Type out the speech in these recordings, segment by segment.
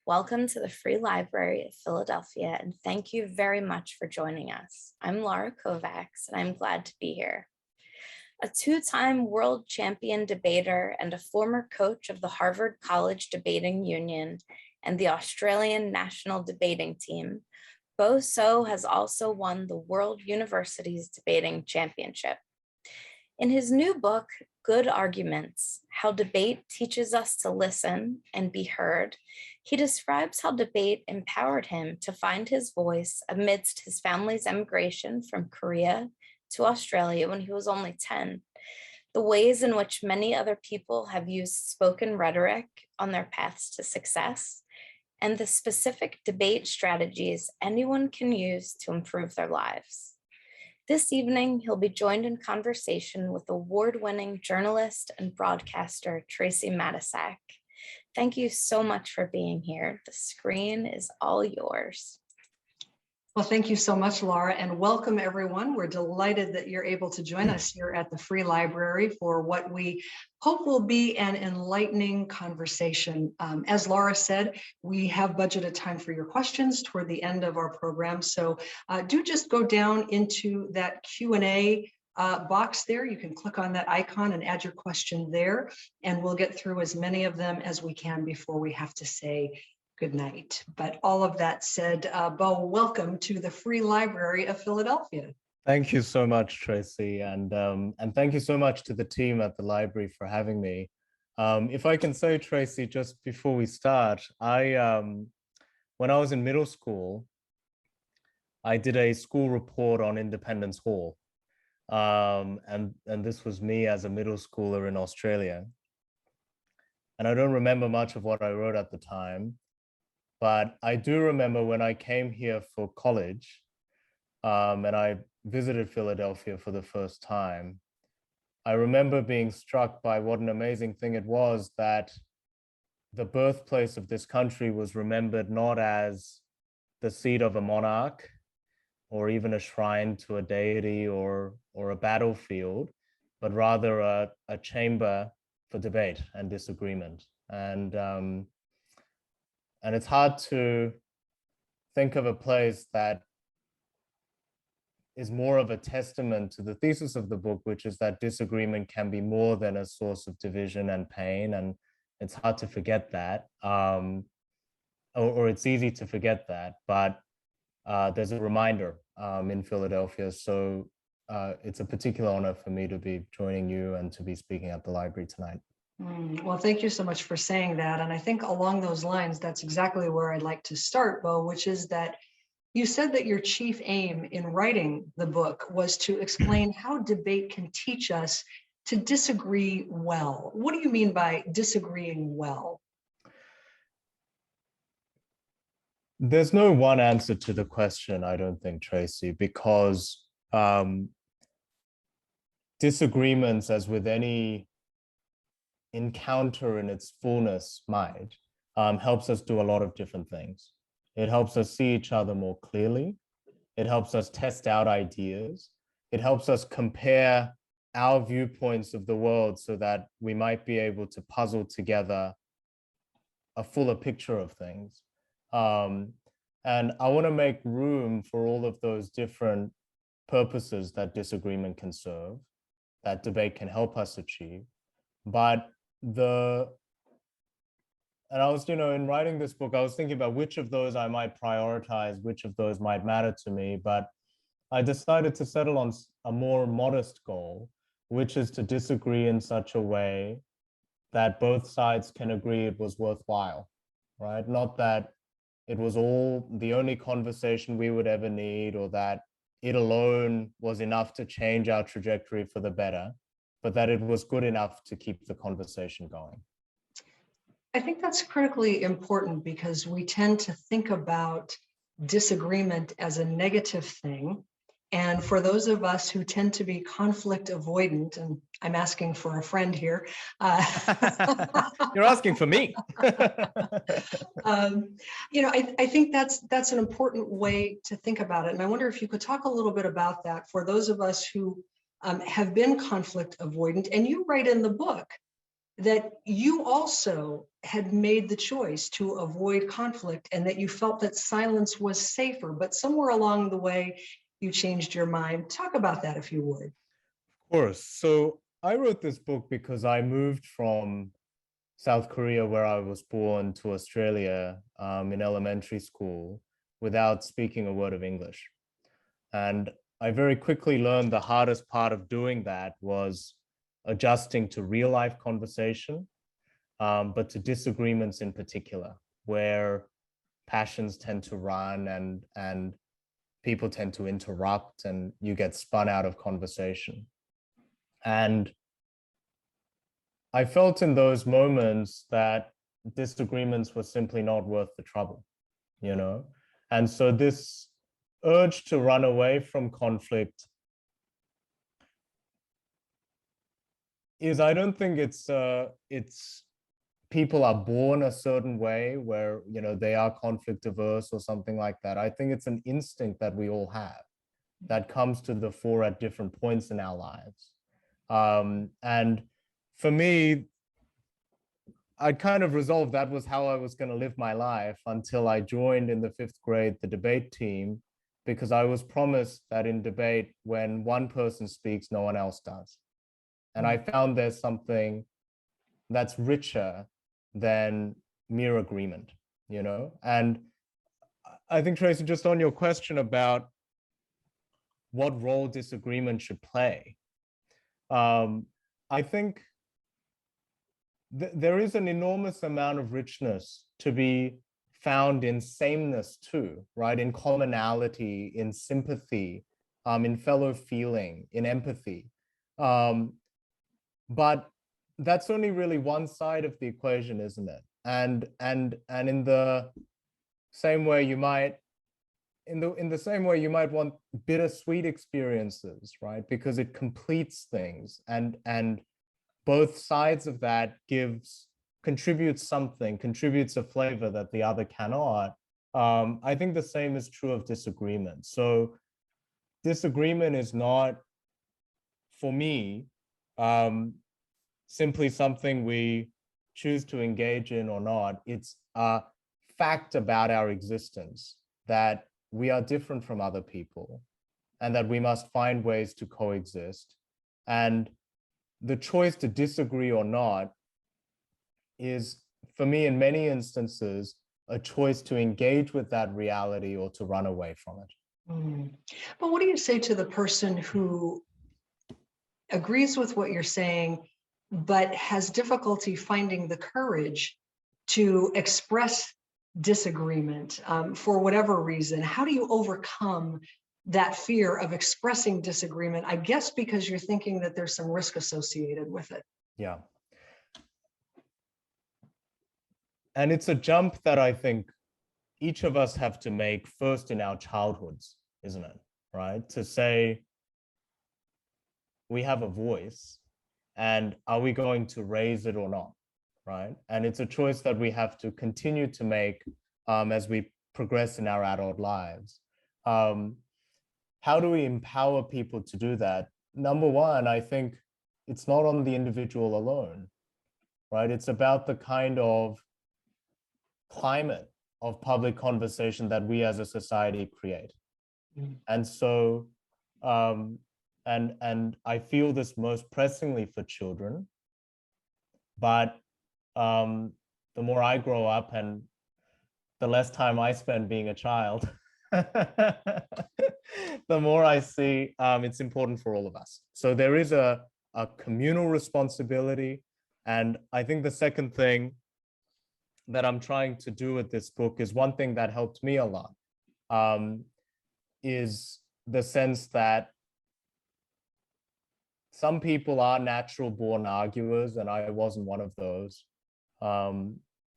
Welcome to the Free Library of Philadelphia, and thank you very much for joining us. I'm Laura Kovacs, and I'm glad to be here. A two-time world champion debater and a former coach of the Harvard College Debating Union and the Australian National Debating Team, Bo So has also won the World University's Debating Championship. In his new book, Good Arguments, How Debate Teaches Us to Listen and Be Heard, he describes how debate empowered him to find his voice amidst his family's emigration from Korea to Australia when he was only 10, the ways in which many other people have used spoken rhetoric on their paths to success, and the specific debate strategies anyone can use to improve their lives. This evening, he'll be joined in conversation with award-winning journalist and broadcaster Tracey Matisak. Thank you so much for being here. The screen is all yours. Well, thank you so much, Laura, and welcome everyone. We're delighted that you're able to join us here at the Free Library for what we hope will be an enlightening conversation. As Laura said, we have budgeted time for your questions toward the end of our program, so do just go down into that Q&A box there. You can click on that icon and add your question there, and we'll get through as many of them as we can before we have to say good night. But all of that said, Bo, welcome to the Free Library of Philadelphia. Thank you so much, Tracey, and thank you so much to the team at the library for having me. If I can say, Tracey, just before we start, when I was in middle school, I did a school report on Independence Hall, and this was me as a middle schooler in Australia. And I don't remember much of what I wrote at the time, but I do remember when I came here for college, and I visited Philadelphia for the first time, I remember being struck by what an amazing thing it was that the birthplace of this country was remembered not as the seat of a monarch or even a shrine to a deity or a battlefield, but rather a chamber for debate and disagreement. And it's hard to think of a place that is more of a testament to the thesis of the book, which is that disagreement can be more than a source of division and pain. And it's hard to forget that, or it's easy to forget that, but there's a reminder in Philadelphia. So it's a particular honor for me to be joining you and to be speaking at the library tonight. Well, thank you so much for saying that. And I think along those lines, that's exactly where I'd like to start, Bo, which is that you said that your chief aim in writing the book was to explain how debate can teach us to disagree well. What do you mean by disagreeing well? There's no one answer to the question, I don't think, Tracey, because disagreements, as with any encounter in its fullness might, helps us do a lot of different things. It helps us see each other more clearly. It helps us test out ideas. It helps us compare our viewpoints of the world so that we might be able to puzzle together a fuller picture of things. And I want to make room for all of those different purposes that disagreement can serve, that debate can help us achieve. But and I was, in writing this book, I was thinking about which of those I might prioritize, which of those might matter to me, but I decided to settle on a more modest goal, which is to disagree in such a way that both sides can agree it was worthwhile, right? Not that it was the only conversation we would ever need, or that it alone was enough to change our trajectory for the better, but that it was good enough to keep the conversation going. I think that's critically important because we tend to think about disagreement as a negative thing. And for those of us who tend to be conflict avoidant, and I'm asking for a friend here. You're asking for me. I think that's an important way to think about it. And I wonder if you could talk a little bit about that for those of us who have been conflict avoidant. And you write in the book that you also had made the choice to avoid conflict and that you felt that silence was safer, but somewhere along the way, you changed your mind. Talk about that if you would. Of course. So I wrote this book because I moved from South Korea, where I was born, to Australia in elementary school without speaking a word of English. And I very quickly learned the hardest part of doing that was adjusting to real life conversation, but to disagreements in particular, where passions tend to run and people tend to interrupt and you get spun out of conversation. And I felt in those moments that disagreements were simply not worth the trouble, you know? And so this urge to run away from conflict is, I don't think it's people are born a certain way where, you know, they are conflict averse or something like that. I think it's an instinct that we all have that comes to the fore at different points in our lives. And for me, I kind of resolved that was how I was going to live my life until I joined in the 5th grade the debate team, because I was promised that in debate, when one person speaks, no one else does. And I found there's something that's richer than mere agreement, you know? And I think, Tracey, just on your question about what role disagreement should play, I think there is an enormous amount of richness to be found in sameness too, right? In commonality, in sympathy, in fellow feeling, in empathy. But that's only really one side of the equation, isn't it? And in the same way you might, in the same way you might want bittersweet experiences, right? Because it completes things, and both sides of that contributes a flavor that the other cannot. I think the same is true of disagreement. So disagreement is not, for me, simply something we choose to engage in or not. It's a fact about our existence that we are different from other people and that we must find ways to coexist. And the choice to disagree or not is, for me, in many instances, a choice to engage with that reality or to run away from it. Mm. But what do you say to the person who agrees with what you're saying, but has difficulty finding the courage to express disagreement for whatever reason? How do you overcome that fear of expressing disagreement? I guess because you're thinking that there's some risk associated with it. Yeah. And it's a jump that I think each of us have to make first in our childhoods, isn't it? Right? To say, we have a voice, and are we going to raise it or not? Right? And it's a choice that we have to continue to make as we progress in our adult lives. How do we empower people to do that? Number one, I think it's not on the individual alone, right? It's about the kind of climate of public conversation that we as a society create. And so, and I feel this most pressingly for children, but the more I grow up and the less time I spend being a child, the more I see it's important for all of us. So there is a communal responsibility. And I think the second thing that I'm trying to do with this book is one thing that helped me a lot, is the sense that some people are natural born arguers, and I wasn't one of those.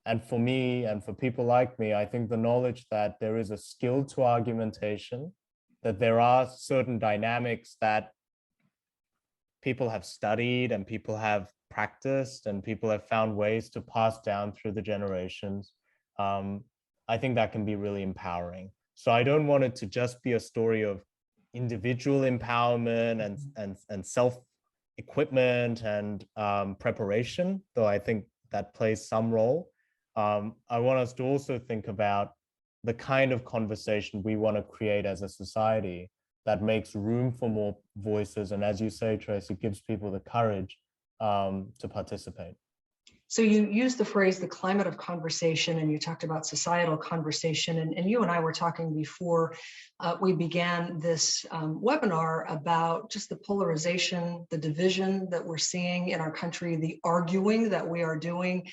And for me and for people like me, I think the knowledge that there is a skill to argumentation, that there are certain dynamics that people have studied and people have practiced and people have found ways to pass down through the generations. I think that can be really empowering. So I don't want it to just be a story of individual empowerment and self equipment and preparation, though I think that plays some role. I want us to also think about the kind of conversation we want to create as a society that makes room for more voices. And as you say, Tracey, gives people the courage to participate. So you used the phrase the climate of conversation, and you talked about societal conversation. And you and I were talking before we began this webinar about just the polarization, the division that we're seeing in our country, the arguing that we are doing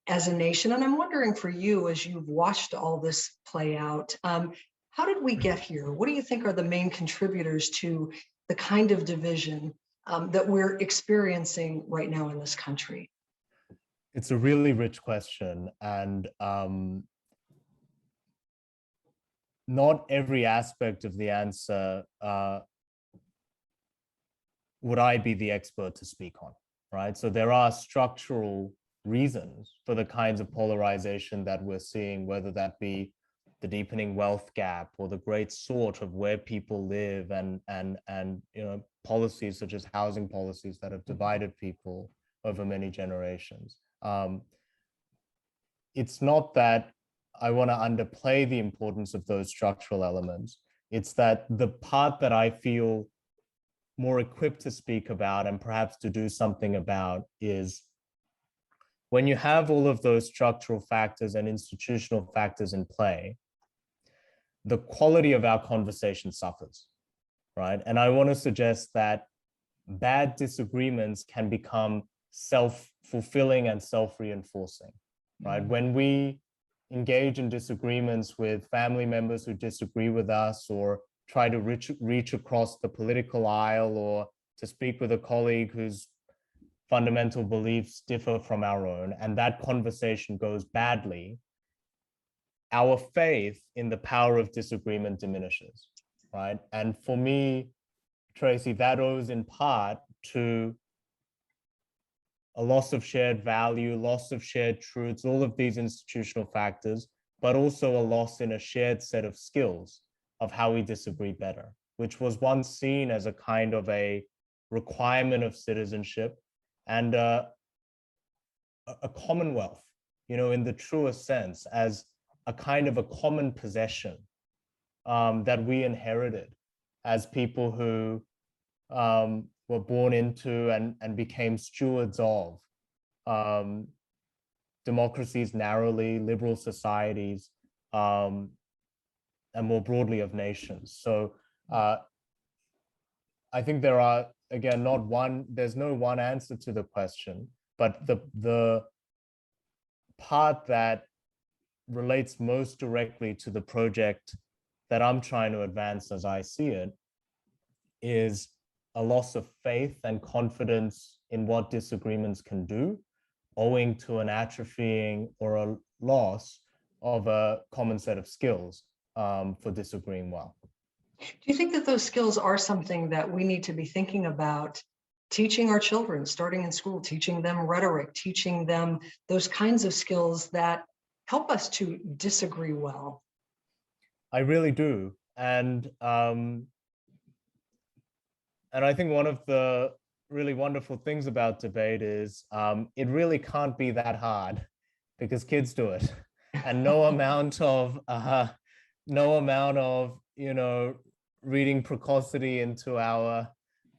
as a nation. And I'm wondering for you, as you've watched all this play out, how did we get here? What do you think are the main contributors to the kind of division that we're experiencing right now in this country? It's a really rich question, and not every aspect of the answer would I be the expert to speak on, right? So there are structural reasons for the kinds of polarization that we're seeing, whether that be the deepening wealth gap or the great sort of where people live, and policies such as housing policies that have divided people over many generations. It's not that I want to underplay the importance of those structural elements. It's that the part that I feel more equipped to speak about and perhaps to do something about is when you have all of those structural factors and institutional factors in play, the quality of our conversation suffers, right? And I want to suggest that bad disagreements can become self-fulfilling and self-reinforcing, right? Mm-hmm. When we engage in disagreements with family members who disagree with us, or try to reach across the political aisle, or to speak with a colleague whose fundamental beliefs differ from our own, and that conversation goes badly, our faith in the power of disagreement diminishes, right? And for me, Tracey, that owes in part to a loss of shared value, loss of shared truths, all of these institutional factors, but also a loss in a shared set of skills of how we disagree better, which was once seen as a kind of a requirement of citizenship and a commonwealth, in the truest sense, as a kind of a common possession that we inherited as people who were born into and became stewards of democracies narrowly, liberal societies, and more broadly of nations. So I think there are, again, there's no one answer to the question, but the part that relates most directly to the project that I'm trying to advance as I see it is a loss of faith and confidence in what disagreements can do, owing to an atrophying or a loss of a common set of skills for disagreeing well. Do you think that those skills are something that we need to be thinking about teaching our children, starting in school, teaching them rhetoric, teaching them those kinds of skills that help us to disagree well? I really do. And I think one of the really wonderful things about debate is it really can't be that hard because kids do it. And no amount of reading precocity into our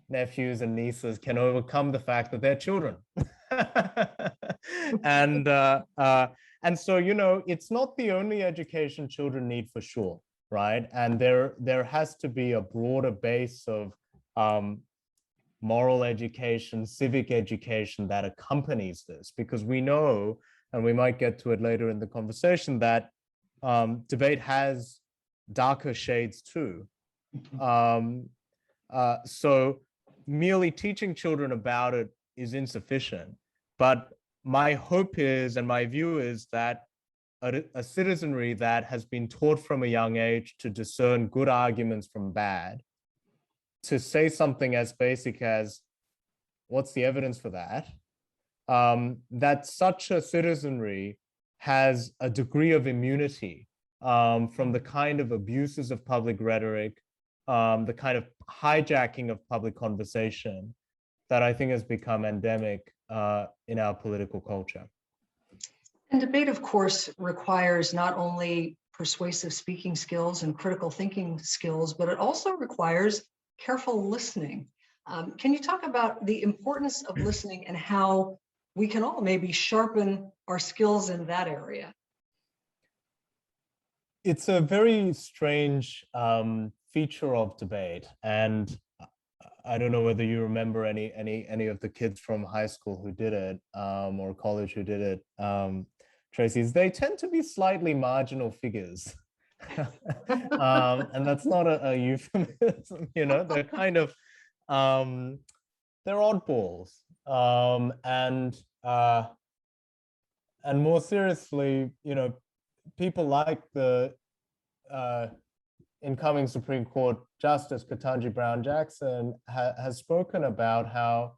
nephews and nieces can overcome the fact that they're children. And so, it's not the only education children need, for sure, right? And there has to be a broader base of moral education, civic education that accompanies this, because we know, and we might get to it later in the conversation, that debate has darker shades too. So merely teaching children about it is insufficient. But my hope is, and my view is, that a citizenry that has been taught from a young age to discern good arguments from bad, to say something as basic as, what's the evidence for that? That such a citizenry has a degree of immunity from the kind of abuses of public rhetoric, the kind of hijacking of public conversation that I think has become endemic in our political culture. And debate, of course, requires not only persuasive speaking skills and critical thinking skills, but it also requires careful listening. Can you talk about the importance of listening and how we can all maybe sharpen our skills in that area? It's a very strange feature of debate, and I don't know whether you remember any of the kids from high school who did it or college who did it. Tracey's, they tend to be slightly marginal figures. And that's not a euphemism, you know, they're kind of, they're oddballs. And more seriously, you know, people like the incoming Supreme Court Justice Ketanji Brown Jackson has spoken about how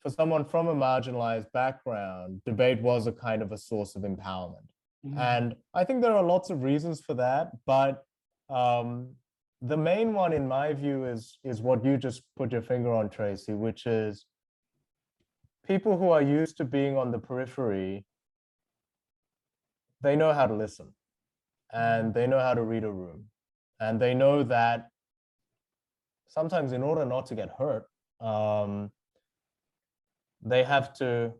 for someone from a marginalized background, debate was a kind of a source of empowerment. Mm-hmm. And I think there are lots of reasons for that, but the main one in my view is what you just put your finger on, Tracey, which is people who are used to being on the periphery, they know how to listen and they know how to read a room. And they know that sometimes in order not to get hurt, they have to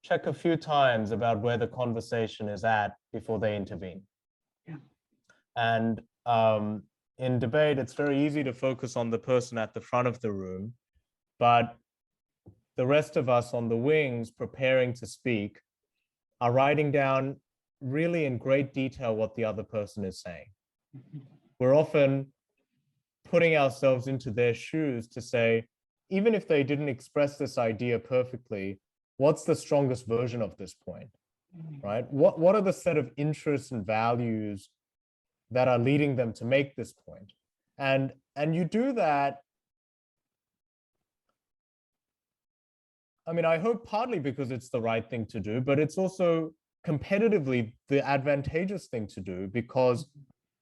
check a few times about where the conversation is at before they intervene. Yeah. And in debate, it's very easy to focus on the person at the front of the room, but the rest of us on the wings preparing to speak are writing down really in great detail what the other person is saying. We're often putting ourselves into their shoes to say, even if they didn't express this idea perfectly, what's the strongest version of this point, right? What are the set of interests and values that are leading them to make this point? And you do that, I mean, I hope partly because it's the right thing to do, but it's also competitively the advantageous thing to do because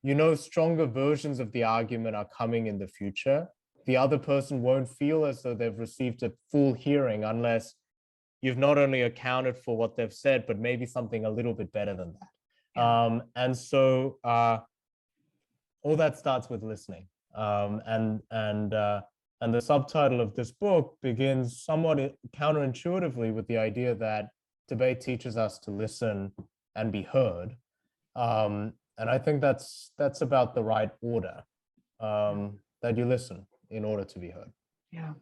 you know stronger versions of the argument are coming in the future. The other person won't feel as though they've received a full hearing unless you've not only accounted for what they've said, but maybe something a little bit better than that. Yeah. And so all that starts with listening. And the subtitle of this book begins somewhat counterintuitively with the idea that debate teaches us to listen and be heard. And I think that's about the right order, that you listen in order to be heard. Yeah.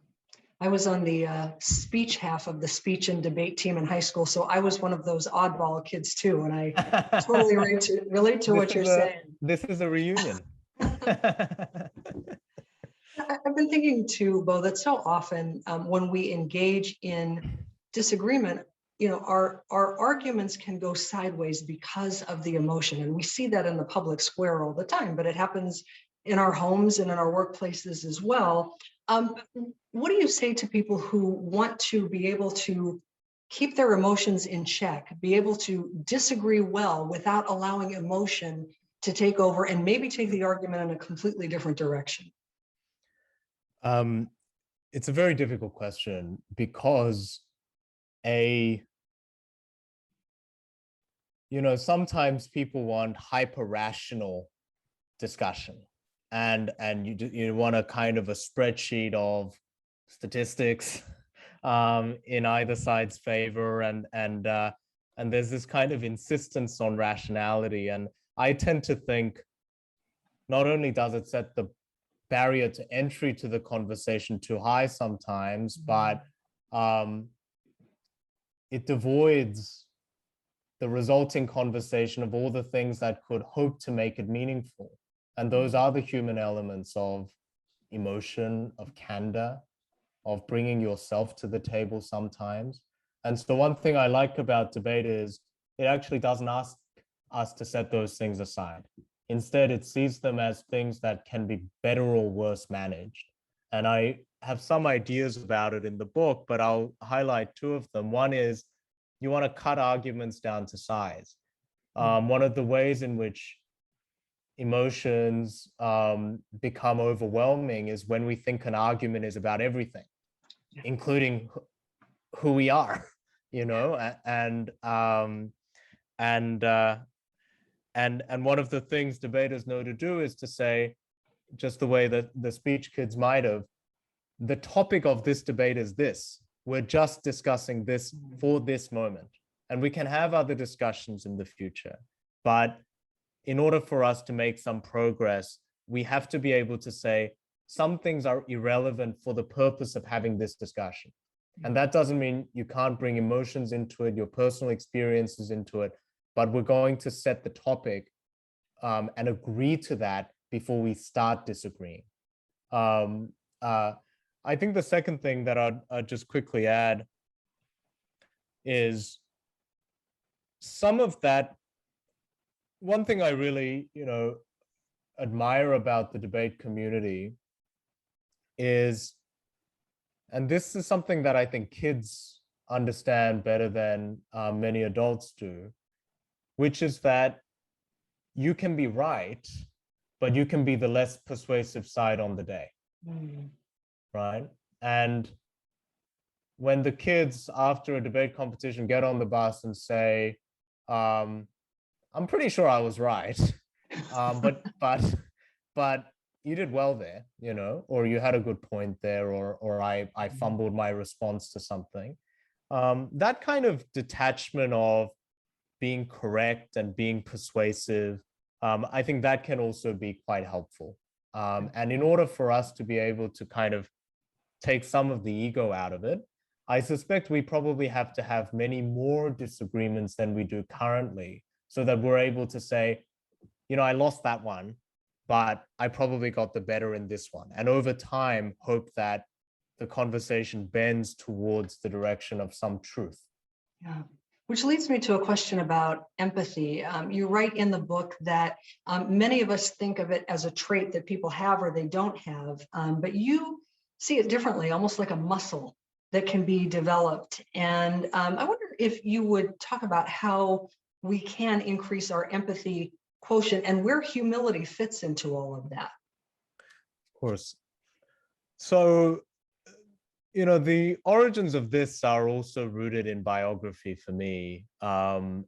I was on the speech half of the speech and debate team in high school, so I was one of those oddball kids too, and I totally relate to what you're saying. This is a reunion. I've been thinking too, Bo, that so often when we engage in disagreement, you know, our arguments can go sideways because of the emotion, and we see that in the public square all the time, but it happens in our homes and in our workplaces as well. What do you say to people who want to be able to keep their emotions in check, be able to disagree well without allowing emotion to take over and maybe take the argument in a completely different direction? It's a very difficult question because sometimes people want hyper-rational discussion. And you want a kind of a spreadsheet of statistics in either side's favor, and there's this kind of insistence on rationality. And I tend to think not only does it set the barrier to entry to the conversation too high sometimes, but it devoids the resulting conversation of all the things that could hope to make it meaningful. And those are the human elements of emotion, of candor, of bringing yourself to the table sometimes. And so one thing I like about debate is it actually doesn't ask us to set those things aside. Instead, it sees them as things that can be better or worse managed. And I have some ideas about it in the book, but I'll highlight two of them. One is you want to cut arguments down to size. One of the ways in which emotions become overwhelming is when we think an argument is about everything, including who we are, you know, and one of the things debaters know to do is to say, just the way that the speech kids might have, the topic of this debate is this. We're just discussing this for this moment, and we can have other discussions in the future. But in order for us to make some progress, we have to be able to say some things are irrelevant for the purpose of having this discussion. And that doesn't mean you can't bring emotions into it, your personal experiences into it, but we're going to set the topic and agree to that before we start disagreeing. I think the second thing that I'd just quickly add is some of that. One thing I really, admire about the debate community is, and this is something that I think kids understand better than many adults do, which is that you can be right, but you can be the less persuasive side on the day. Right? And when the kids after a debate competition get on the bus and say, I'm pretty sure I was right, but you did well there, or you had a good point there, or I fumbled my response to something. That kind of detachment of being correct and being persuasive, I think that can also be quite helpful. And in order for us to be able to kind of take some of the ego out of it, I suspect we probably have to have many more disagreements than we do currently, so that we're able to say, I lost that one, but I probably got the better in this one. And over time, hope that the conversation bends towards the direction of some truth. Yeah. Which leads me to a question about empathy. You write in the book that many of us think of it as a trait that people have or they don't have, but you see it differently, almost like a muscle that can be developed. And I wonder if you would talk about how we can increase our empathy quotient and where humility fits into all of that. Of course. So, the origins of this are also rooted in biography for me. And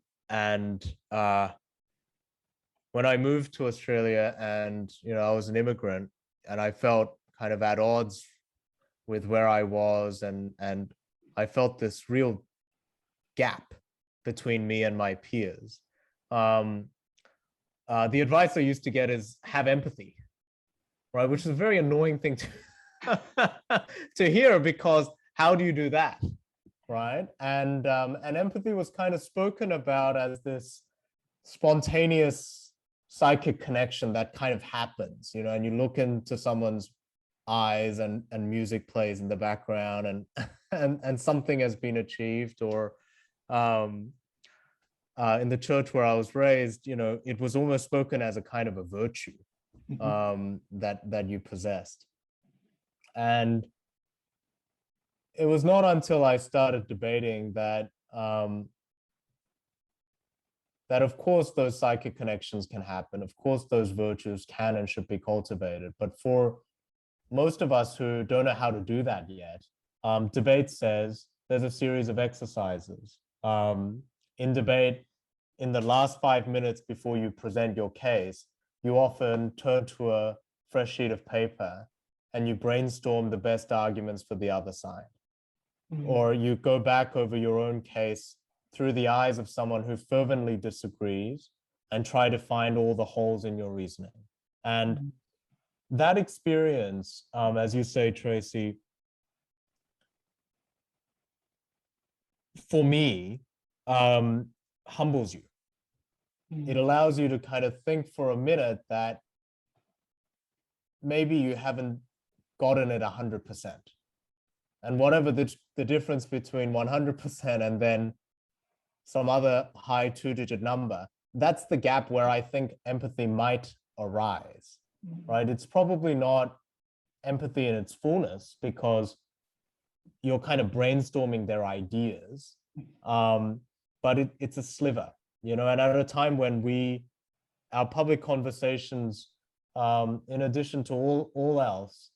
when I moved to Australia and, I was an immigrant and I felt kind of at odds with where I was, and I felt this real gap between me and my peers. The advice I used to get is have empathy, right? Which is a very annoying thing to hear, because how do you do that, right? And empathy was kind of spoken about as this spontaneous psychic connection that kind of happens, and you look into someone's eyes and music plays in the background and something has been achieved. Or in the church where I was raised, it was almost spoken as a kind of a virtue that you possessed. And it was not until I started debating that that of course those psychic connections can happen. Of course those virtues can and should be cultivated. But for most of us who don't know how to do that yet, debate says there's a series of exercises. In debate, in the last 5 minutes before you present your case, you often turn to a fresh sheet of paper and you brainstorm the best arguments for the other side. Or you go back over your own case through the eyes of someone who fervently disagrees and try to find all the holes in your reasoning. And that experience, as you say, Tracey, for me, humbles you. It allows you to kind of think for a minute that maybe you haven't gotten it 100%. And whatever the difference between 100% and then some other high 2-digit number, that's the gap where I think empathy might arise, right? It's probably not empathy in its fullness because you're kind of brainstorming their ideas, but it's a sliver, and at a time when we our public conversations, in addition to all else,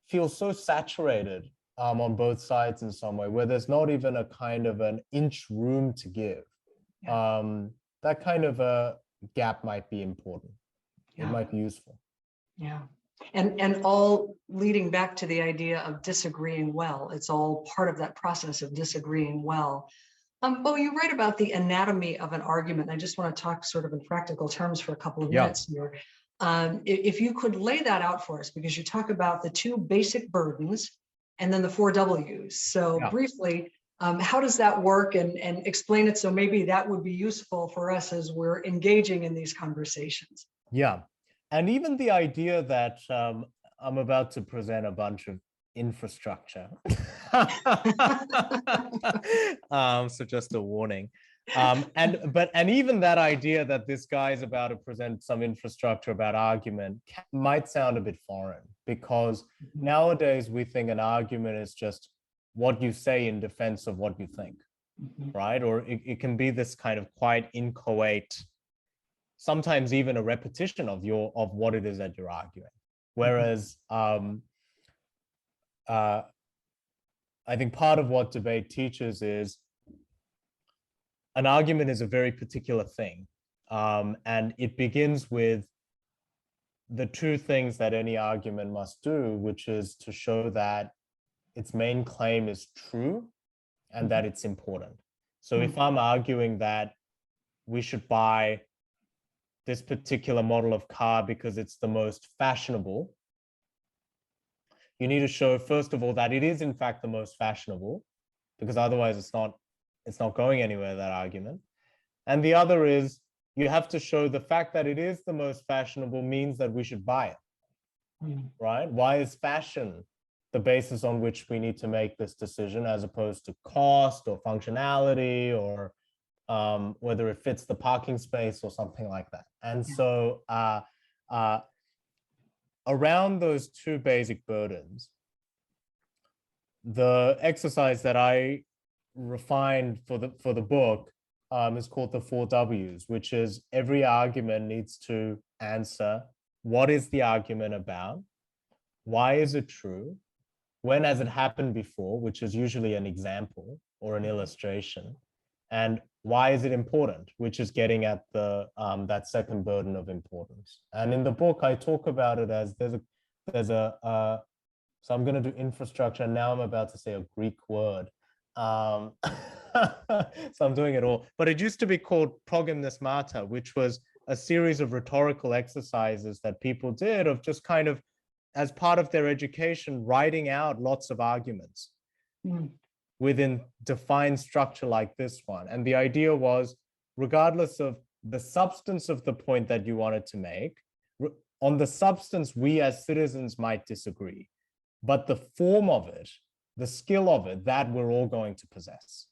feel so saturated on both sides in some way, where there's not even a kind of an inch room to give. That kind of a gap might be important. It might be useful. Yeah. And all leading back to the idea of disagreeing well. It's all part of that process of disagreeing well. Well, you write about the anatomy of an argument. I just want to talk sort of in practical terms for a couple of minutes here. If you could lay that out for us, because you talk about the two basic burdens and then the four W's. So briefly, how does that work, and explain it so maybe that would be useful for us as we're engaging in these conversations. Yeah. And even the idea that I'm about to present a bunch of infrastructure. So just a warning. And even that idea that this guy is about to present some infrastructure about argument might sound a bit foreign, because nowadays we think an argument is just what you say in defense of what you think, right? Or it can be this kind of quite inchoate, sometimes even a repetition of what it is that you're arguing. Whereas I think part of what debate teaches is an argument is a very particular thing. And it begins with the two things that any argument must do, which is to show that its main claim is true and that it's important. So if I'm arguing that we should buy this particular model of car because it's the most fashionable, you need to show, first of all, that it is in fact the most fashionable, because otherwise it's not going anywhere, that argument. And the other is, you have to show the fact that it is the most fashionable means that we should buy it, right? Why is fashion the basis on which we need to make this decision, as opposed to cost or functionality, or whether it fits the parking space or something like that. And so around those two basic burdens, the exercise that I refined for the book is called the 4 W's, which is every argument needs to answer: what is the argument about? Why is it true? When has it happened before, which is usually an example or an illustration? And why is it important, which is getting at the that second burden of importance. And in the book, I talk about it as so I'm going to do infrastructure, and now I'm about to say a Greek word. So I'm doing it all. But it used to be called progymnasmata, which was a series of rhetorical exercises that people did of just kind of, as part of their education, writing out lots of arguments within defined structure like this one. And the idea was, regardless of the substance of the point that you wanted to make, on the substance, we as citizens might disagree, but the form of it, the skill of it, that we're all going to possess.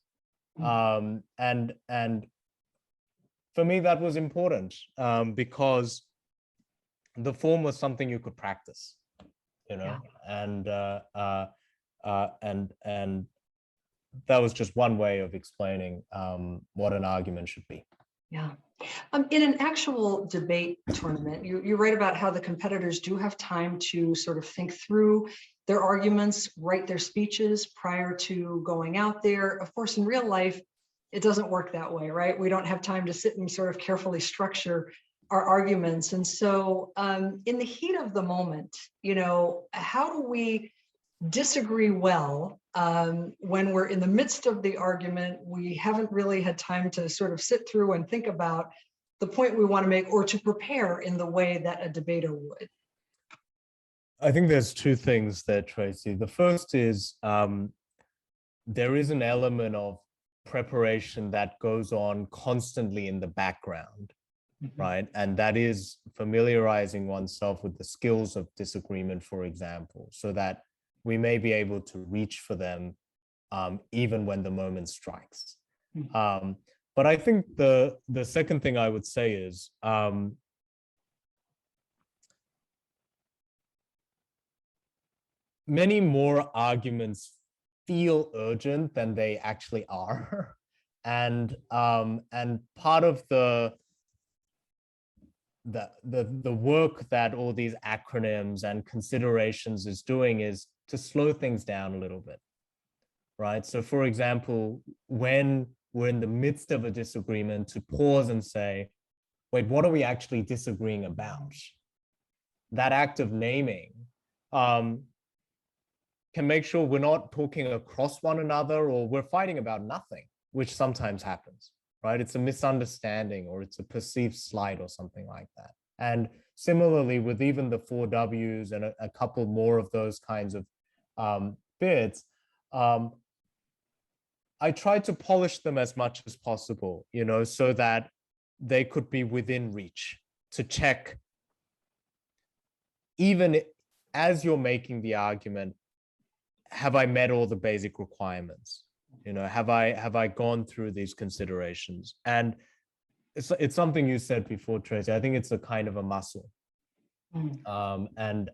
And for me, that was important because the form was something you could practice, you know, and that was just one way of explaining what an argument should be. Yeah. In an actual debate tournament, you write about how the competitors do have time to sort of think through their arguments, write their speeches prior to going out there. Of course, in real life, it doesn't work that way, right? We don't have time to sit and sort of carefully structure our arguments. And so in the heat of the moment, you know, how do we disagree well when we're in the midst of the argument? We haven't really had time to sort of sit through and think about the point we want to make, or to prepare in the way that a debater would. I think there's two things there, Tracey. The first is there is an element of preparation that goes on constantly in the background, right? And that is familiarizing oneself with the skills of disagreement, for example, so that we may be able to reach for them even when the moment strikes. But I think the second thing I would say is many more arguments feel urgent than they actually are. And part of the the work that all these acronyms and considerations is doing is to slow things down a little bit, right? So for example, when we're in the midst of a disagreement, to pause and say, wait, what are we actually disagreeing about? That act of naming can make sure we're not talking across one another or we're fighting about nothing, which sometimes happens, right? It's a misunderstanding or it's a perceived slight or something like that. And similarly with even the 4Ws and a couple more of those kinds of bits, I tried to polish them as much as possible, you know, so that they could be within reach to check, even as you're making the argument, have I met all the basic requirements? You know, have I gone through these considerations? And it's something you said before, Tracey. I think it's a kind of a muscle, and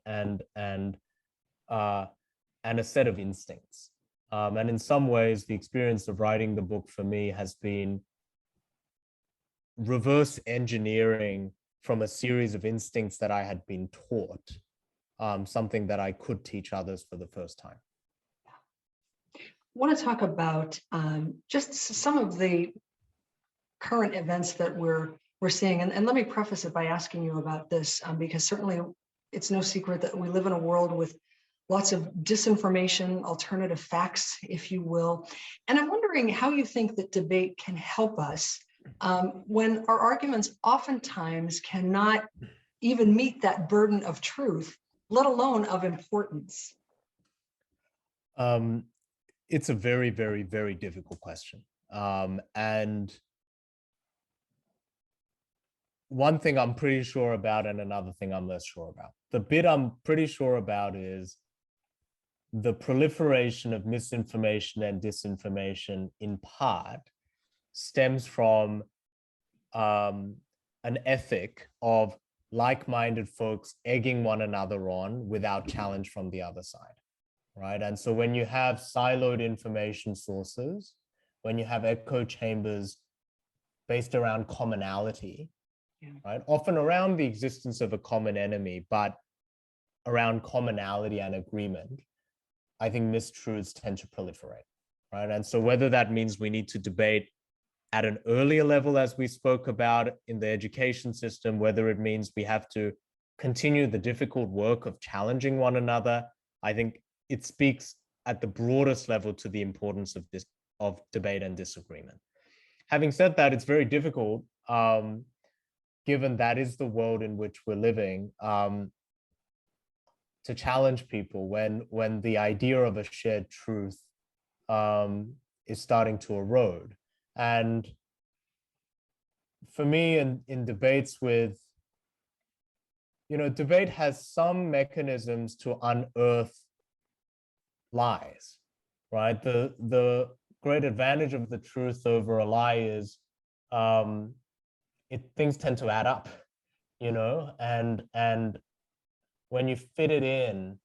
a set of instincts. And in some ways, the experience of writing the book for me has been reverse engineering from a series of instincts that I had been taught, something that I could teach others for the first time. I want to talk about just some of the current events that we're seeing. And let me preface it by asking you about this, because certainly it's no secret that we live in a world with lots of disinformation, alternative facts, if you will. And I'm wondering how you think that debate can help us when our arguments oftentimes cannot even meet that burden of truth, let alone of importance. It's a very, very, very difficult question. And one thing I'm pretty sure about and another thing I'm less sure about. The bit I'm pretty sure about is the proliferation of misinformation and disinformation in part stems from an ethic of like-minded folks egging one another on without challenge from the other side, right? And so when you have siloed information sources, when you have echo chambers based around commonality, right? Often around the existence of a common enemy, but around commonality and agreement, I think mistruths tend to proliferate, right? And so whether that means we need to debate at an earlier level, as we spoke about in the education system, whether it means we have to continue the difficult work of challenging one another, I think it speaks at the broadest level to the importance of debate and disagreement. Having said that, it's very difficult, given that is the world in which we're living, to challenge people when the idea of a shared truth is starting to erode. And for me, in debates with, you know, debate has some mechanisms to unearth lies, right? The great advantage of the truth over a lie is things tend to add up, you know, and when you fit it in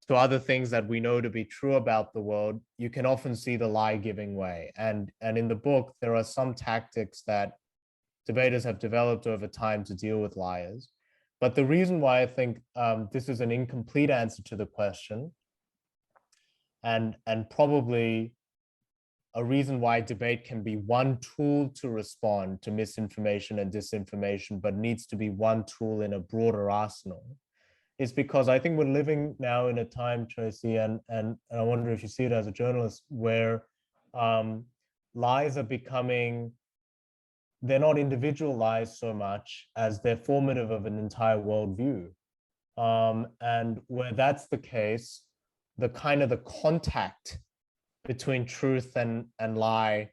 to other things that we know to be true about the world, you can often see the lie giving way. And in the book, there are some tactics that debaters have developed over time to deal with liars. But the reason why I think this is an incomplete answer to the question, and probably a reason why debate can be one tool to respond to misinformation and disinformation, but needs to be one tool in a broader arsenal, is because I think we're living now in a time, Tracey, and I wonder if you see it as a journalist, where lies are becoming, they're not individual lies so much as they're formative of an entire worldview. And where that's the case, the kind of the contact between truth and lie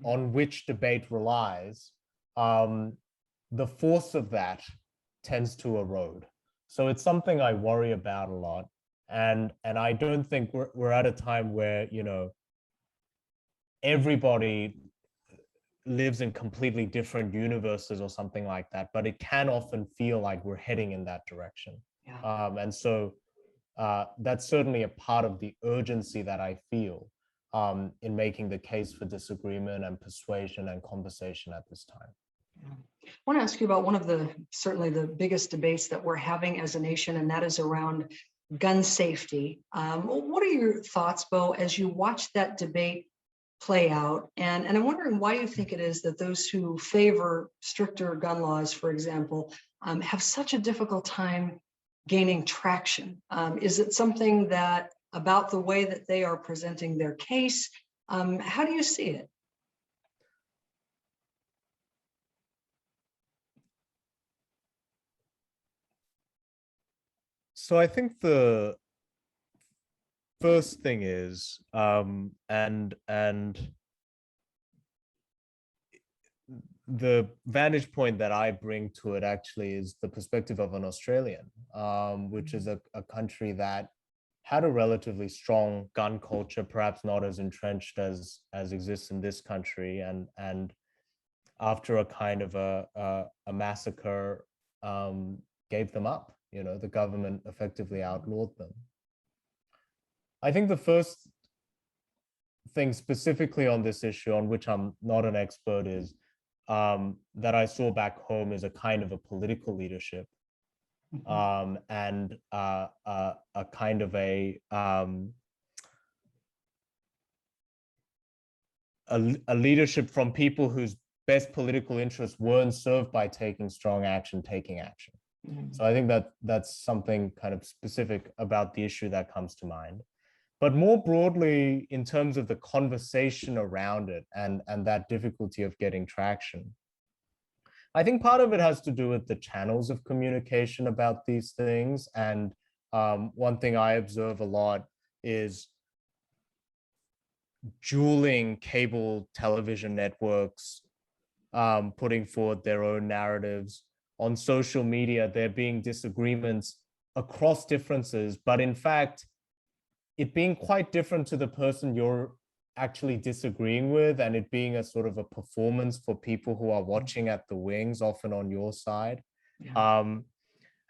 on which debate relies, the force of that tends to erode. So it's something I worry about a lot. And I don't think we're at a time where, you know, everybody lives in completely different universes or something like that, but it can often feel like we're heading in that direction. Yeah. And so that's certainly a part of the urgency that I feel in making the case for disagreement and persuasion and conversation at this time. want to ask you about one of the, certainly the biggest debates that we're having as a nation, and that is around gun safety. What are your thoughts, Bo, as you watch that debate play out? And I'm wondering why you think it is that those who favor stricter gun laws, for example, have such a difficult time gaining traction. Is it something that about the way that they are presenting their case? How do you see it? So I think the first thing is, and the vantage point that I bring to it actually is the perspective of an Australian, which is a country that had a relatively strong gun culture, perhaps not as entrenched as exists in this country, and after a kind of a massacre, gave them up. You know, the government effectively outlawed them. I think the first thing specifically on this issue, on which I'm not an expert, is that I saw back home is a kind of a political leadership, and a kind of a leadership from people whose best political interests weren't served by taking strong action, taking action. So I think that that's something kind of specific about the issue that comes to mind. But more broadly, in terms of the conversation around it and that difficulty of getting traction, I think part of it has to do with the channels of communication about these things. And one thing I observe a lot is dueling cable television networks putting forward their own narratives. On social media, there being disagreements across differences, but in fact, it being quite different to the person you're actually disagreeing with, and it being a sort of a performance for people who are watching at the wings, often on your side. Yeah.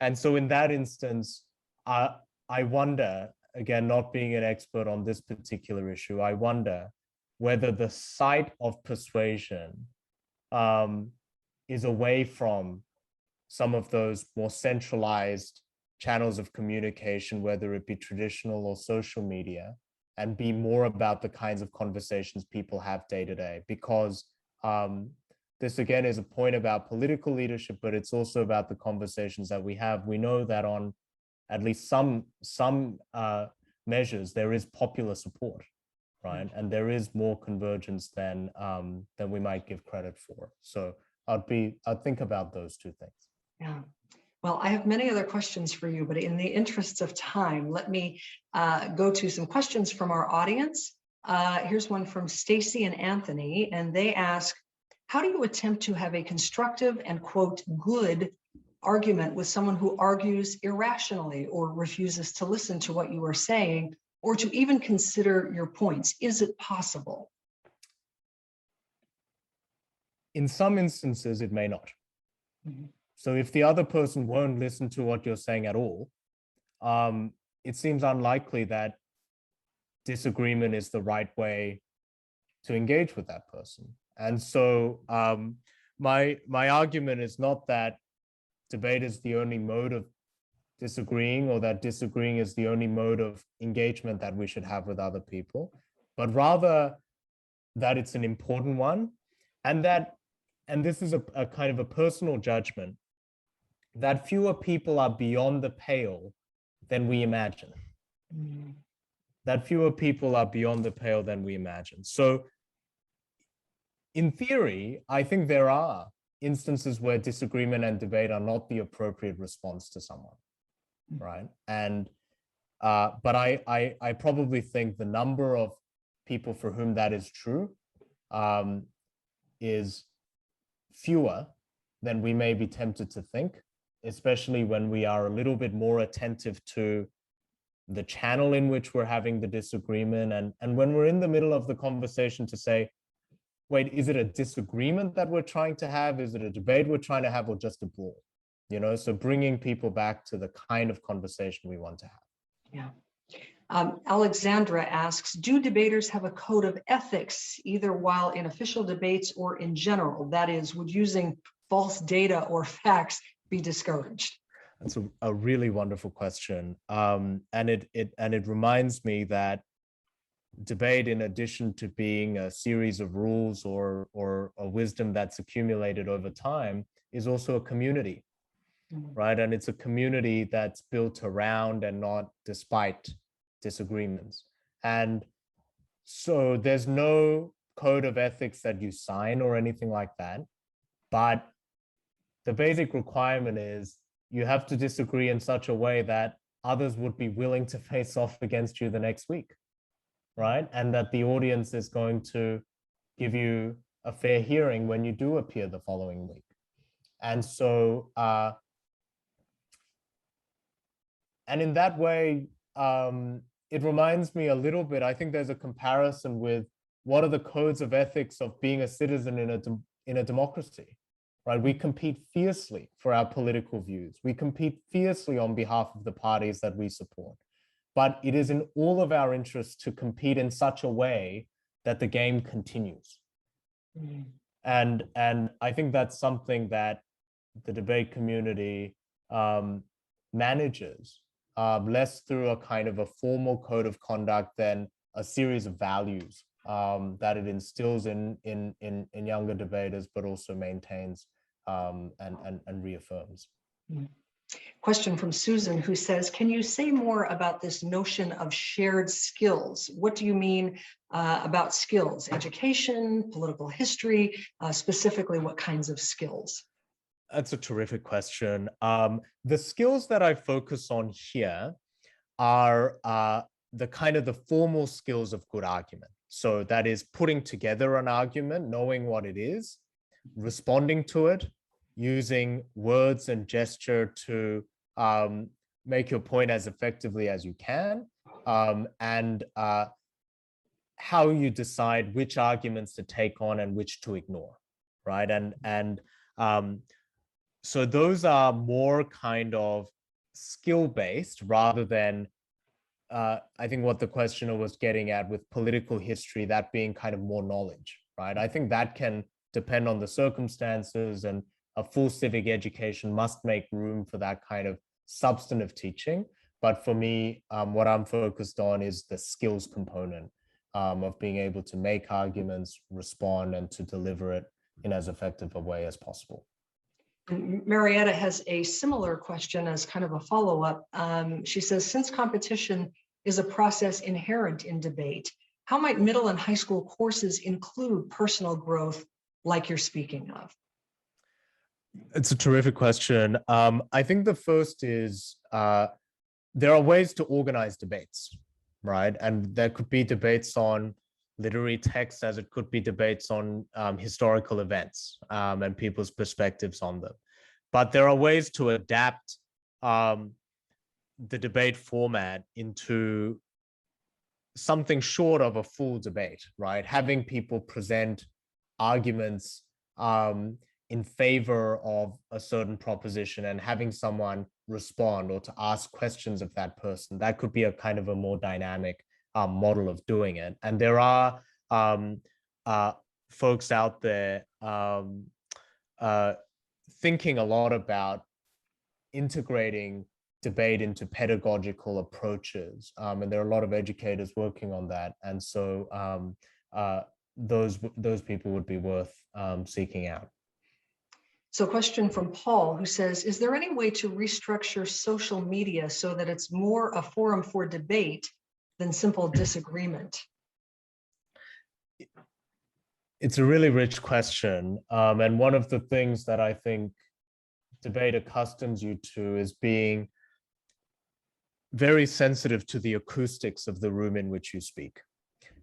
And so in that instance, I wonder, again, not being an expert on this particular issue, I wonder whether the site of persuasion is away from some of those more centralized channels of communication, whether it be traditional or social media, and be more about the kinds of conversations people have day to day. Because this, again, is a point about political leadership, but it's also about the conversations that we have. We know that on at least some measures, there is popular support, right? And there is more convergence than we might give credit for. So I'd think about those two things. Yeah. Well, I have many other questions for you, but in the interests of time, let me go to some questions from our audience. Here's one from Stacy and Anthony, and they ask, how do you attempt to have a constructive and, quote, good argument with someone who argues irrationally or refuses to listen to what you are saying or to even consider your points? Is it possible? In some instances, it may not. Mm-hmm. So if the other person won't listen to what you're saying at all, it seems unlikely that disagreement is the right way to engage with that person. And so my argument is not that debate is the only mode of disagreeing, or that disagreeing is the only mode of engagement that we should have with other people, but rather that it's an important one, and this is a kind of a personal judgment, that fewer people are beyond the pale than we imagine. Mm. That fewer people are beyond the pale than we imagine. So in theory, I think there are instances where disagreement and debate are not the appropriate response to someone, right? And but I probably think the number of people for whom that is true is fewer than we may be tempted to think, especially when we are a little bit more attentive to the channel in which we're having the disagreement, and when we're in the middle of the conversation to say, wait, is it a disagreement that we're trying to have? Is it a debate we're trying to have, or just a brawl? You know, so bringing people back to the kind of conversation we want to have. Yeah. Alexandra asks, do debaters have a code of ethics, either while in official debates or in general? That is, would using false data or facts be discouraged? That's a really wonderful question. And it reminds me that debate, in addition to being a series of rules or a wisdom that's accumulated over time, is also a community, right? And it's a community that's built around and not despite disagreements. And so there's no code of ethics that you sign or anything like that, but the basic requirement is you have to disagree in such a way that others would be willing to face off against you the next week, right? And that the audience is going to give you a fair hearing when you do appear the following week. And so, and in that way, it reminds me a little bit, I think there's a comparison with what are the codes of ethics of being a citizen in a democracy, right? We compete fiercely for our political views. We compete fiercely on behalf of the parties that we support. But it is in all of our interests to compete in such a way that the game continues. And I think that's something that the debate community manages less through a kind of a formal code of conduct than a series of values that it instills in younger debaters, but also maintains and reaffirms. Question from Susan, who says, can you say more about this notion of shared skills? What do you mean about skills? Education, political history, specifically what kinds of skills? That's a terrific question. The skills that I focus on here are the kind of the formal skills of good argument. So that is putting together an argument, knowing what it is, responding to it, using words and gesture to make your point as effectively as you can, and how you decide which arguments to take on and which to ignore, right? And so those are more kind of skill-based rather than, I think what the questioner was getting at with political history, that being kind of more knowledge, right? I think that can depend on the circumstances, and a full civic education must make room for that kind of substantive teaching. But for me, what I'm focused on is the skills component of being able to make arguments, respond, and to deliver it in as effective a way as possible. Marietta has a similar question as kind of a follow-up. She says, since competition is a process inherent in debate, how might middle and high school courses include personal growth like you're speaking of? It's a terrific question. I think the first is there are ways to organize debates, right? And there could be debates on literary texts as it could be debates on historical events and people's perspectives on them. But there are ways to adapt the debate format into something short of a full debate, right? Having people present arguments in favor of a certain proposition and having someone respond or to ask questions of that person. That could be a kind of a more dynamic model of doing it. And there are folks out there thinking a lot about integrating debate into pedagogical approaches. And there are a lot of educators working on that. And so those people would be worth seeking out. So a question from Paul, who says, is there any way to restructure social media so that it's more a forum for debate than simple disagreement? It's a really rich question. And one of the things that I think debate accustoms you to is being very sensitive to the acoustics of the room in which you speak.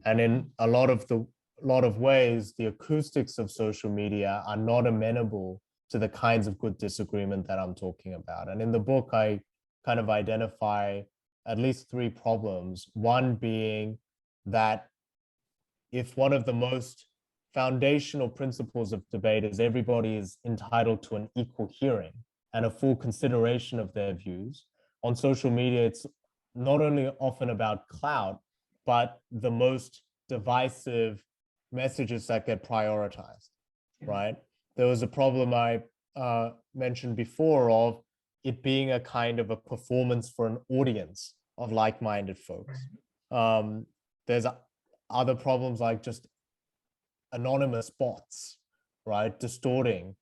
And in a lot of ways, the acoustics of social media are not amenable to the kinds of good disagreement that I'm talking about. And in the book, I kind of identify at least 3 problems. One being that if one of the most foundational principles of debate is everybody is entitled to an equal hearing and a full consideration of their views, on social media, it's not only often about clout, but the most divisive messages that get prioritized, right? There was a problem I mentioned before of it being a kind of a performance for an audience of like-minded folks. There's other problems like just anonymous bots, right, distorting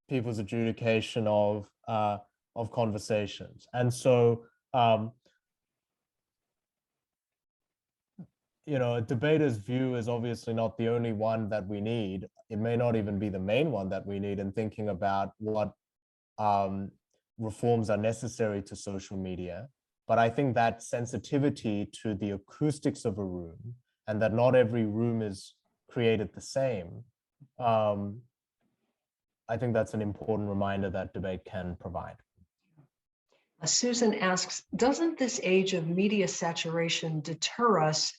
people's adjudication of conversations. And so, you know, a debater's view is obviously not the only one that we need. It may not even be the main one that we need in thinking about what reforms are necessary to social media. But I think that sensitivity to the acoustics of a room and that not every room is created the same, I think that's an important reminder that debate can provide. Susan asks, doesn't this age of media saturation deter us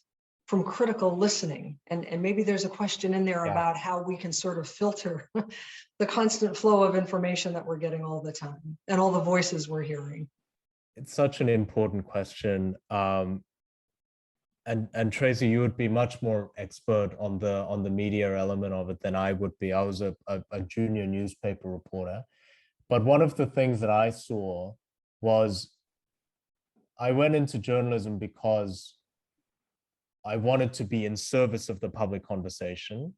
from critical listening? And maybe there's a question in there about how we can sort of filter the constant flow of information that we're getting all the time and all the voices we're hearing. It's such an important question. And Tracey, you would be much more expert on the media element of it than I would be. I was a junior newspaper reporter. But one of the things that I saw was I went into journalism because I wanted to be in service of the public conversation.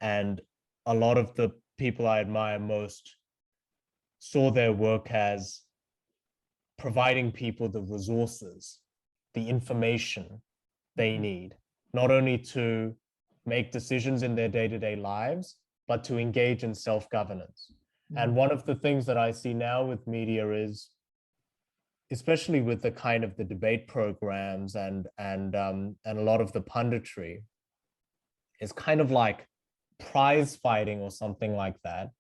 And a lot of the people I admire most saw their work as providing people the resources, the information they need, not only to make decisions in their day-to-day lives, but to engage in self-governance. And one of the things that I see now with media is, especially with the kind of the debate programs and a lot of the punditry, is kind of like prize fighting or something like that.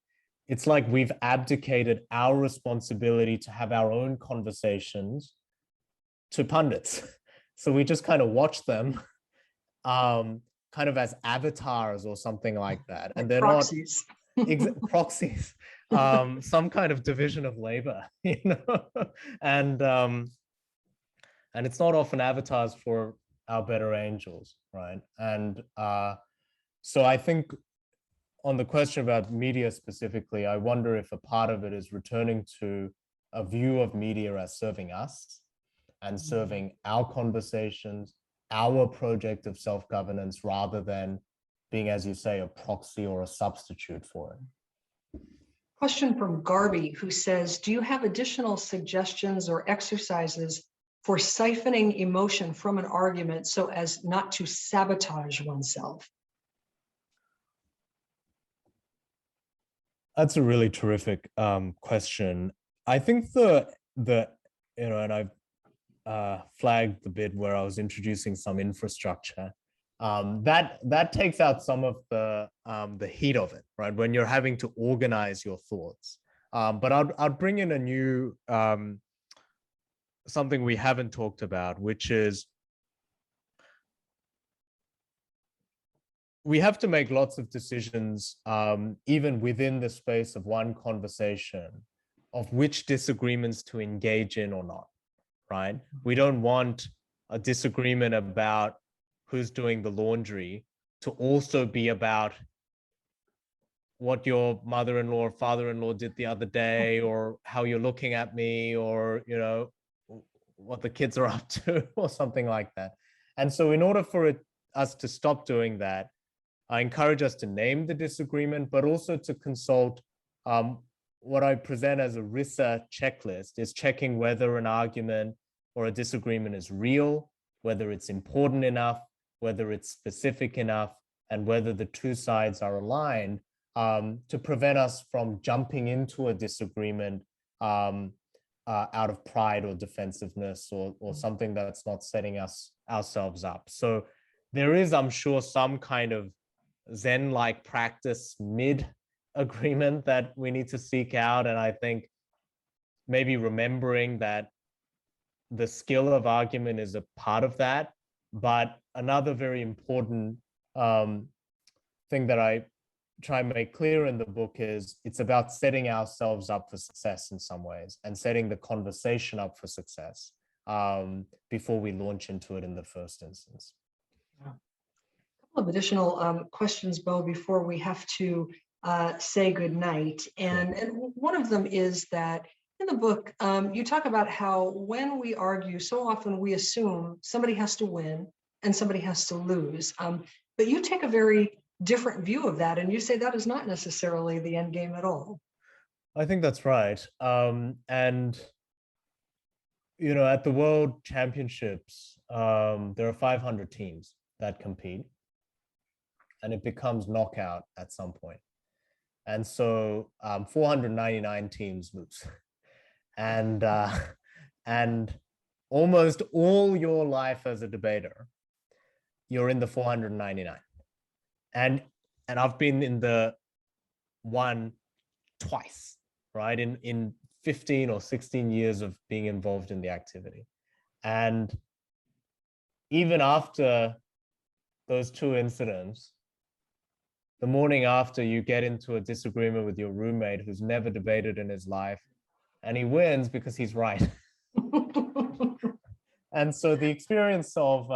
It's like we've abdicated our responsibility to have our own conversations to pundits. So we just kind of watch them kind of as avatars or something like that. And they're proxies. Not proxies, some kind of division of labor, you know, and it's not often avatars for our better angels, right? And so I think on the question about media specifically, I wonder if a part of it is returning to a view of media as serving us and serving our conversations, our project of self-governance, rather than being, as you say, a proxy or a substitute for it. Question from Garby, who says, do you have additional suggestions or exercises for siphoning emotion from an argument so as not to sabotage oneself? That's a really terrific question. I think the you know, and I've flagged the bit where I was introducing some infrastructure. That takes out some of the heat of it, right? When you're having to organize your thoughts. But I'd bring in a new something we haven't talked about, which is we have to make lots of decisions, even within the space of one conversation, of which disagreements to engage in or not, right? We don't want a disagreement about who's doing the laundry to also be about what your mother-in-law or father-in-law did the other day, or how you're looking at me, or, you know, what the kids are up to, or something like that. And so in order for us to stop doing that, I encourage us to name the disagreement, but also to consult what I present as a RISA checklist, is checking whether an argument or a disagreement is real, whether it's important enough, whether it's specific enough, and whether the two sides are aligned, to prevent us from jumping into a disagreement out of pride or defensiveness, or something that's not setting ourselves up. So there is, I'm sure, some kind of Zen-like practice mid-agreement that we need to seek out. And I think maybe remembering that the skill of argument is a part of that. But another very important thing that I try and make clear in the book is it's about setting ourselves up for success in some ways, and setting the conversation up for success before we launch into it in the first instance. Yeah. A couple of additional questions, Bo, before we have to say goodnight. And one of them is that in the book, you talk about how when we argue, so often we assume somebody has to win and somebody has to lose. But you take a very different view of that, and you say that is not necessarily the end game at all. I think that's right. And you know, at the World Championships, there are 500 teams that compete, and it becomes knockout at some point. And so 499 teams lose. And almost all your life as a debater, you're in the 499. And I've been in the one twice, right? In 15 or 16 years of being involved in the activity. And even after those two incidents, the morning after, you get into a disagreement with your roommate who's never debated in his life, and he wins because he's right. And so the experience of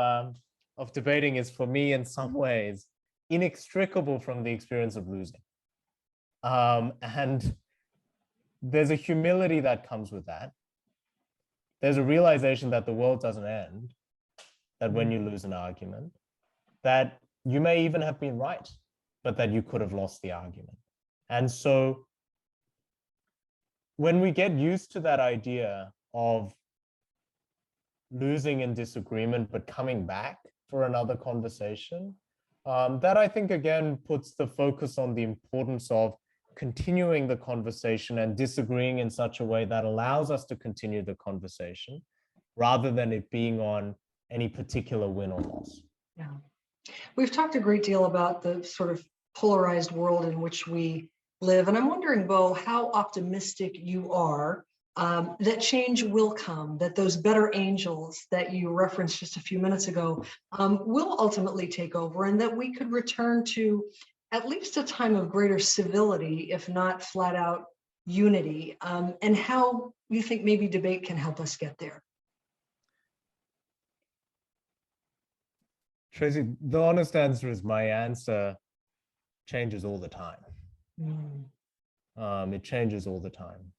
debating is, for me, in some ways, inextricable from the experience of losing. And there's a humility that comes with that. There's a realization that the world doesn't end, that when you lose an argument, that you may even have been right, but that you could have lost the argument. And so when we get used to that idea of losing in disagreement, but coming back for another conversation, that I think, again, puts the focus on the importance of continuing the conversation and disagreeing in such a way that allows us to continue the conversation, rather than it being on any particular win or loss. Yeah. We've talked a great deal about the sort of polarized world in which we live. And I'm wondering, Bo, how optimistic you are that change will come, that those better angels that you referenced just a few minutes ago will ultimately take over, and that we could return to at least a time of greater civility, if not flat out unity, and how you think maybe debate can help us get there. Tracey, the honest answer is my answer changes all the time. It changes all the time.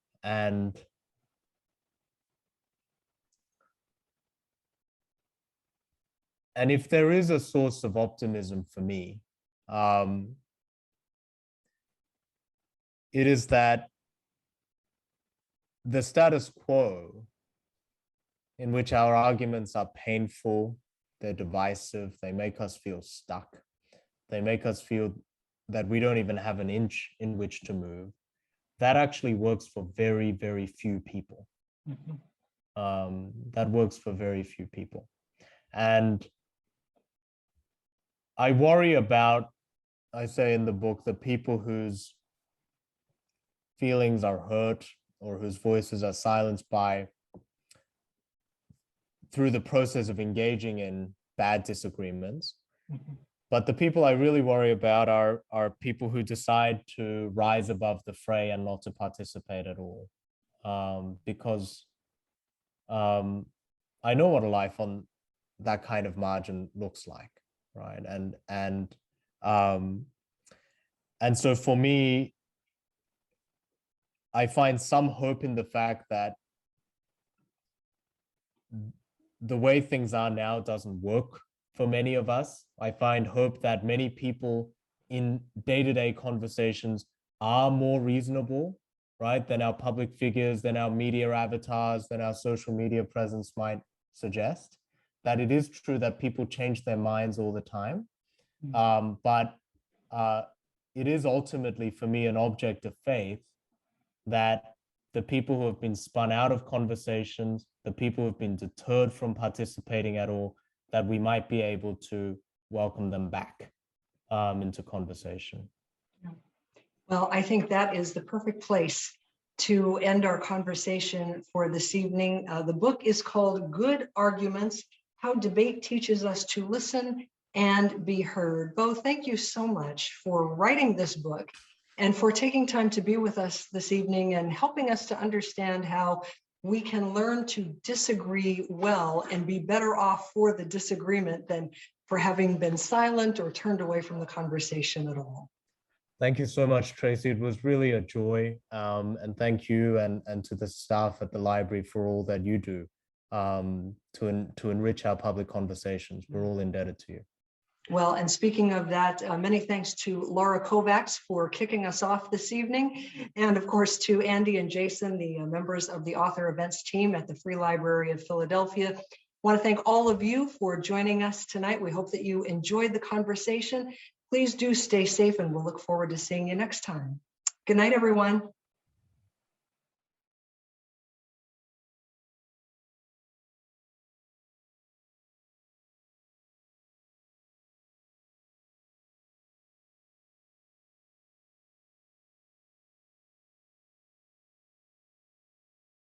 And if there is a source of optimism for me, it is that the status quo, in which our arguments are painful, they're divisive, they make us feel stuck, they make us feel that we don't even have an inch in which to move, that actually works for very, very few people. That works for very few people. And I worry about, I say in the book, the people whose feelings are hurt or whose voices are silenced through the process of engaging in bad disagreements. But the people I really worry about are people who decide to rise above the fray and not to participate at all. Because I know what a life on that kind of margin looks like, right? And so for me, I find some hope in the fact that the way things are now doesn't work for many of us. I find hope that many people in day-to-day conversations are more reasonable, right, than our public figures, than our media avatars, than our social media presence might suggest. That it is true that people change their minds all the time. But it is ultimately, for me, an object of faith that the people who have been spun out of conversations, the people who have been deterred from participating at all, that we might be able to welcome them back into conversation. Well, I think that is the perfect place to end our conversation for this evening. The book is called Good Arguments: How Debate Teaches Us to Listen and Be Heard. Bo, thank you so much for writing this book and for taking time to be with us this evening and helping us to understand how we can learn to disagree well and be better off for the disagreement than for having been silent or turned away from the conversation at all. Thank you so much, Tracey. It was really a joy. And thank you and to the staff at the library for all that you do to enrich our public conversations. We're all indebted to you. Well, and speaking of that, many thanks to Laura Kovacs for kicking us off this evening. And of course, to Andy and Jason, the members of the author events team at the Free Library of Philadelphia. I want to thank all of you for joining us tonight. We hope that you enjoyed the conversation. Please do stay safe, and we'll look forward to seeing you next time. Good night, everyone.